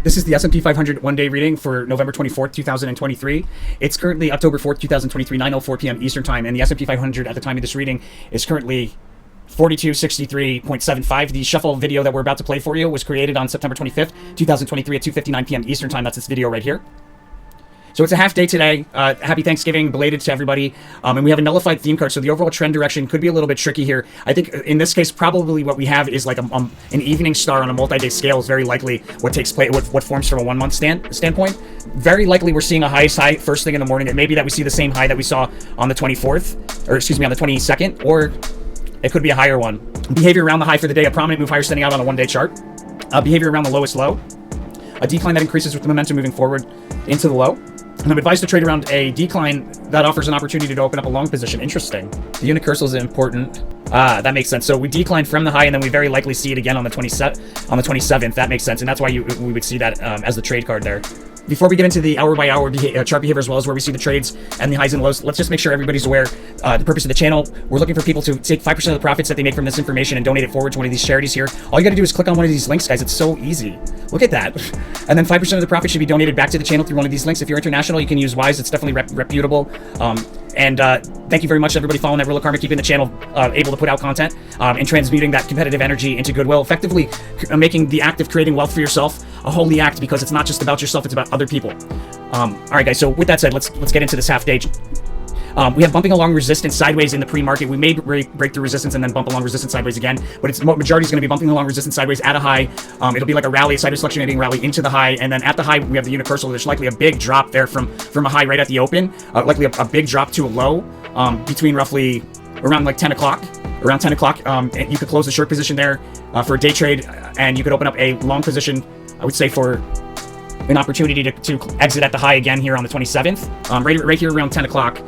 This is the S&P 500 one-day reading for November 24th, 2023. It's currently October 4th, 2023, 9:04 p.m. Eastern Time, and the S&P 500 at the time of this reading is currently 4263.75. The shuffle video that we're about to play for you was created on September 25th, 2023 at 2:59 p.m. Eastern Time. That's this video right here. So it's a half day today. Happy Thanksgiving, belated to everybody. And we have a nullified theme card, so the overall trend direction could be a little bit tricky here. I think in this case, probably what we have is like an evening star on a multi-day scale is very likely what takes place, what forms from a one-month standpoint. Very likely we're seeing a highest high first thing in the morning. It may be that we see the same high that we saw on the 24th, or excuse me, on the 22nd, or it could be a higher one. Behavior around the high for the day, a prominent move higher standing out on a one-day chart. Behavior around the lowest low. A decline that increases with the momentum moving forward into the low. And I'm advised to trade around a decline that offers an opportunity to open up a long position. Interesting. The unicursal is important. That makes sense. So we decline from the high, and then we very likely see it again on the 27th. That makes sense, and that's why we would see that as the trade card there. Before we get into the hour-by-hour chart behavior as well as where we see the trades and the highs and lows, let's just make sure everybody's aware the purpose of the channel. We're looking for people to take 5% of the profits that they make from this information and donate it forward to one of these charities here. All you got to do is click on one of these links, guys. It's so easy. Look at that. And then 5% of the profit should be donated back to the channel through one of these links. If you're international, you can use Wise. It's definitely reputable. And thank you very much to everybody following that Real Karma, keeping the channel able to put out content and transmuting that competitive energy into goodwill, effectively making the act of creating wealth for yourself a holy act, because it's not just about yourself, it's about other people. All right, guys, so with that said, let's get into this half day. We have bumping along resistance sideways in the pre-market. We may break through resistance and then bump along resistance sideways again, but its majority is going to be bumping along resistance sideways at a high. It'll be like a rally, a sideways fluctuating rally into the high, and then at the high we have the unicursal. There's likely a big drop there from a high right at the open, likely a big drop to a low between roughly around like 10 o'clock. Around 10 o'clock, and you could close the short position there for a day trade, and you could open up a long position, I would say, for an opportunity to exit at the high again here on the 27th, right here around 10 o'clock.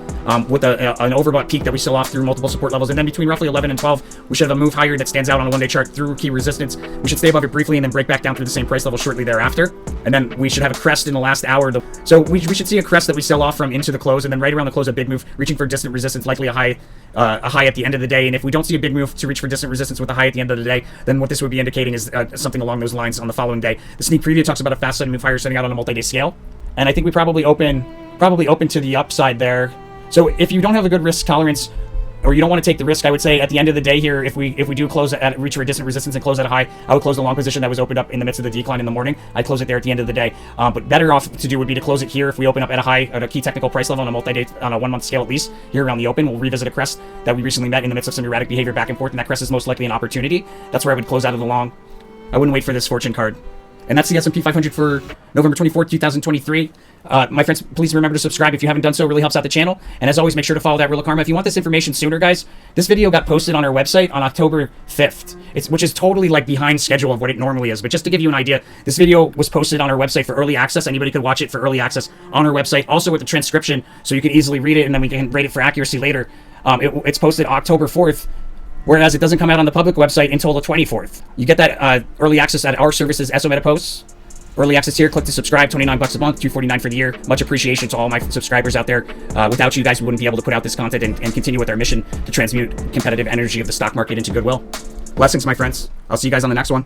With an overbought peak that we sell off through multiple support levels, and then between roughly 11 and 12 we should have a move higher that stands out on a one-day chart through key resistance. We should stay above it briefly and then break back down through the same price level shortly thereafter, and then we should have a crest in the last hour. So we should see a crest that we sell off from into the close, and then right around the close a big move reaching for distant resistance, likely a high at the end of the day. And if we don't see a big move to reach for distant resistance with a high at the end of the day, then what this would be indicating is something along those lines on the following day. The sneak preview talks about a fast sudden move higher setting out on a multi-day scale, and I think we probably open to the upside there. So if you don't have a good risk tolerance, or you don't want to take the risk, I would say at the end of the day here, if we do close at reach for a distant resistance and close at a high, I would close the long position that was opened up in the midst of the decline in the morning. I'd close it there at the end of the day. But better off to do would be to close it here if we open up at a high, at a key technical price level on a multi-day, on a one-month scale at least, here around the open. We'll revisit a crest that we recently met in the midst of some erratic behavior back and forth, and that crest is most likely an opportunity. That's where I would close out of the long. I wouldn't wait for this fortune card. And that's the S&P 500 for November 24th, 2023. My friends, please remember to subscribe if you haven't done so. It really helps out the channel. And as always, make sure to follow that Real Karma. If you want this information sooner, guys, this video got posted on our website on October 5th, which is totally like behind schedule of what it normally is. But just to give you an idea, this video was posted on our website for early access. Anybody could watch it for early access on our website, also with the transcription, so you can easily read it, and then we can rate it for accuracy later. It's posted October 4th. Whereas it doesn't come out on the public website until the 24th. You get that early access at our services, SO Meta Posts. Early access here. Click to subscribe. $29 a month, $249 for the year. Much appreciation to all my subscribers out there. Without you guys, we wouldn't be able to put out this content and continue with our mission to transmute competitive energy of the stock market into goodwill. Blessings, my friends. I'll see you guys on the next one.